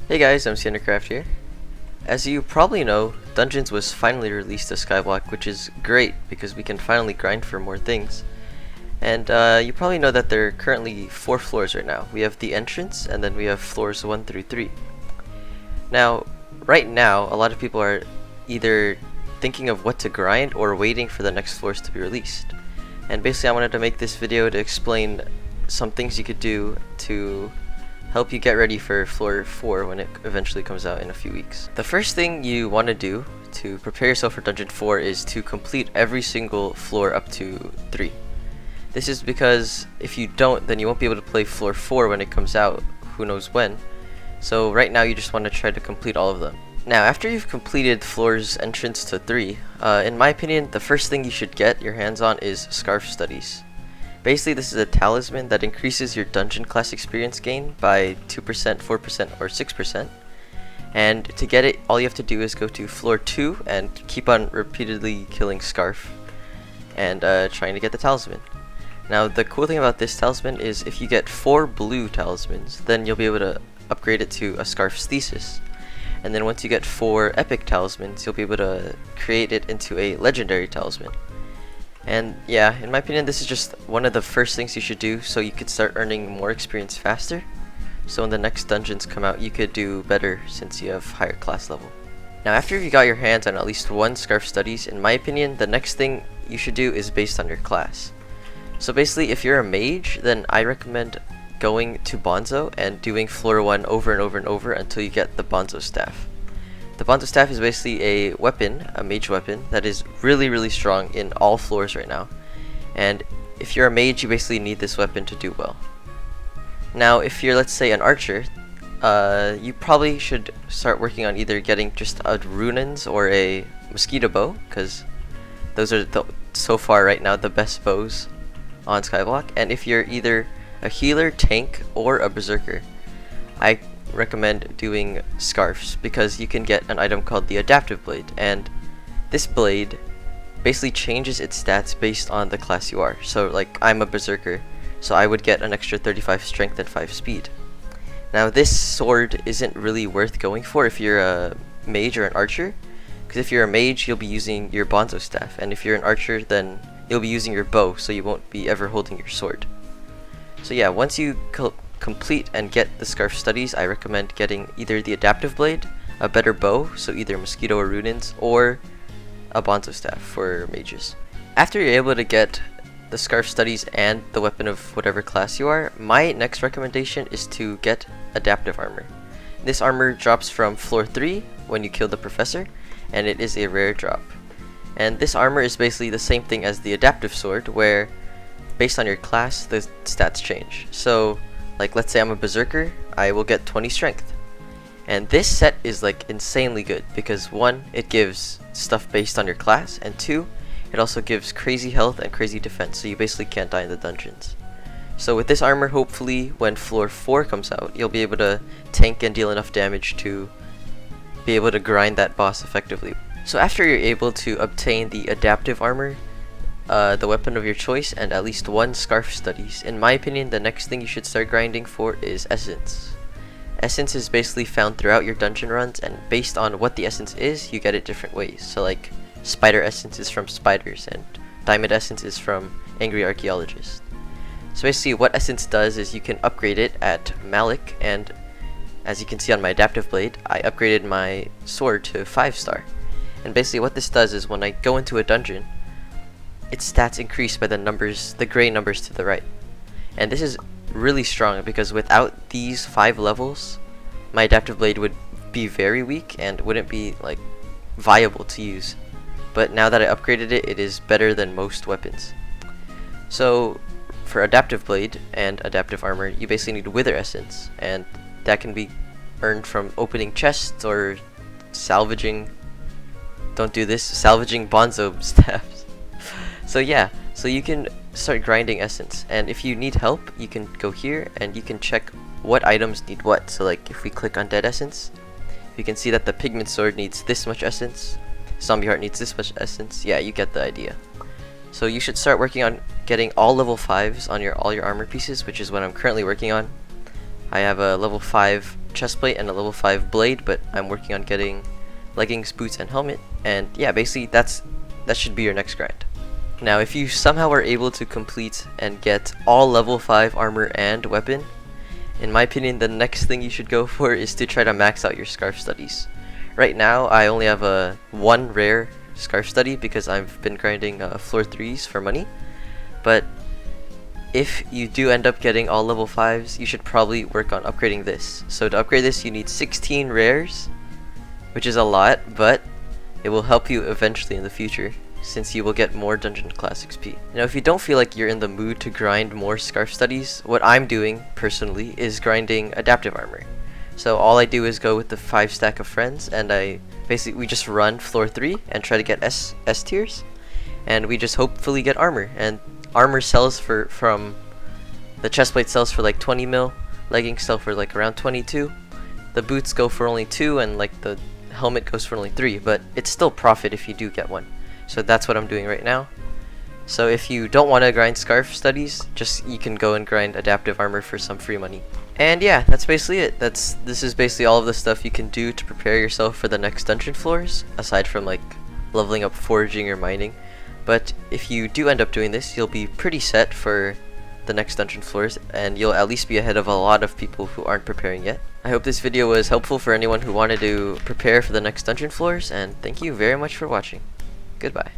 Hey guys, MCEndercraft here. As you probably know, Dungeons was finally released to Skyblock, which is great because we can finally grind for more things. And you probably know that there are currently 4 floors right now. We have the entrance, and then we have floors 1 through 3. Now, right now, a lot of people are either thinking of what to grind or waiting for the next floors to be released. And basically I wanted to make this video to explain some things you could do to help you get ready for floor 4 when it eventually comes out in a few weeks. The first thing you want to do to prepare yourself for Dungeon 4 is to complete every single floor up to 3. This is because if you don't, then you won't be able to play floor 4 when it comes out, who knows when. So right now you just want to try to complete all of them. Now after you've completed floors entrance to 3, in my opinion, the first thing you should get your hands on is Scarf Studies. Basically, this is a talisman that increases your dungeon class experience gain by 2%, 4%, or 6%. And to get it, all you have to do is go to floor 2 and keep on repeatedly killing Scarf and trying to get the talisman. Now, the cool thing about this talisman is if you get 4 blue talismans, then you'll be able to upgrade it to a Scarf's Thesis. And then once you get 4 epic talismans, you'll be able to create it into a legendary talisman. And yeah, in my opinion, this is just one of the first things you should do so you could start earning more experience faster. So when the next dungeons come out, you could do better since you have higher class level. Now after you got your hands on at least 1 Scarf Studies, in my opinion, the next thing you should do is based on your class. So basically, if you're a mage, then I recommend going to Bonzo and doing floor 1 over and over and over until you get the Bonzo Staff. The Bonzo Staff is basically a weapon, a mage weapon, that is really strong in all floors right now. And if you're a mage, you basically need this weapon to do well. Now, if you're, let's say, an archer, you probably should start working on either getting just a Runins or a mosquito bow, because those are, so far right now, the best bows on Skyblock. And if you're either a healer, tank, or a berserker, I recommend doing scarves because you can get an item called the Adaptive Blade, and this blade basically changes its stats based on the class you are. So like, I'm a berserker, so I would get an extra 35 strength and 5 speed. Now this sword isn't really worth going for if you're a mage or an archer, because if you're a mage you'll be using your Bonzo Staff, and if you're an archer then you'll be using your bow, so you won't be ever holding your sword. So yeah, once you complete and get the Scarf Studies, I recommend getting either the Adaptive Blade, a better bow, so either Mosquito or Runins, or a Bonzo Staff for mages. After you're able to get the Scarf Studies and the weapon of whatever class you are, my next recommendation is to get Adaptive Armor. This armor drops from floor 3 when you kill the Professor, and it is a rare drop. And this armor is basically the same thing as the Adaptive Sword, where based on your class, the stats change. So like, let's say I'm a berserker, I will get 20 strength. And this set is like insanely good because 1, it gives stuff based on your class, and 2, it also gives crazy health and crazy defense, so you basically can't die in the dungeons. So with this armor, hopefully when floor 4 comes out, you'll be able to tank and deal enough damage to be able to grind that boss effectively. So after you're able to obtain the Adaptive Armor, the weapon of your choice, and at least 1 Scarf Studies, in my opinion, the next thing you should start grinding for is Essence. Essence is basically found throughout your dungeon runs, and based on what the essence is, you get it different ways. So like, Spider Essence is from spiders, and Diamond Essence is from Angry Archaeologist. So basically what Essence does is you can upgrade it at Malik, and as you can see on my Adaptive Blade, I upgraded my sword to 5-star. And basically what this does is when I go into a dungeon, its stats increase by the gray numbers to the right. And this is really strong because without these 5 levels, my Adaptive Blade would be very weak and wouldn't be like viable to use. But now that I upgraded it, it is better than most weapons. So for Adaptive Blade and Adaptive Armor, you basically need Wither Essence, and that can be earned from opening chests or salvaging salvaging Bonzo Staffs. So yeah, so you can start grinding Essence, and if you need help, you can go here and you can check what items need what. So like, if we click on Dead Essence, you can see that the Pigment Sword needs this much Essence, Zombie Heart needs this much Essence. Yeah, you get the idea. So you should start working on getting all level 5s on all your armor pieces, which is what I'm currently working on. I have a level 5 chestplate and a level 5 blade, but I'm working on getting leggings, boots, and helmet. And yeah, basically that should be your next grind. Now, if you somehow are able to complete and get all level 5 armor and weapon, in my opinion, the next thing you should go for is to try to max out your scarf studies. Right now, I only have a 1 rare scarf study because I've been grinding floor 3s for money. But if you do end up getting all level 5s, you should probably work on upgrading this. So to upgrade this, you need 16 rares, which is a lot, but it will help you eventually in the future, since you will get more dungeon class XP. Now, if you don't feel like you're in the mood to grind more scarf studies, what I'm doing personally is grinding adaptive armor. So all I do is go with the 5 stack of friends, and we just run floor 3 and try to get S tiers, and we just hopefully get armor. And armor sells from the chestplate sells for like 20 mil, leggings sell for like around 22, the boots go for only 2, and like the helmet goes for only 3, but it's still profit if you do get one. So that's what I'm doing right now. So if you don't want to grind scarf studies, you can go and grind adaptive armor for some free money. And yeah, that's basically it. This is basically all of the stuff you can do to prepare yourself for the next dungeon floors, aside from like leveling up foraging or mining. But if you do end up doing this, you'll be pretty set for the next dungeon floors, and you'll at least be ahead of a lot of people who aren't preparing yet. I hope this video was helpful for anyone who wanted to prepare for the next dungeon floors, and thank you very much for watching. Goodbye.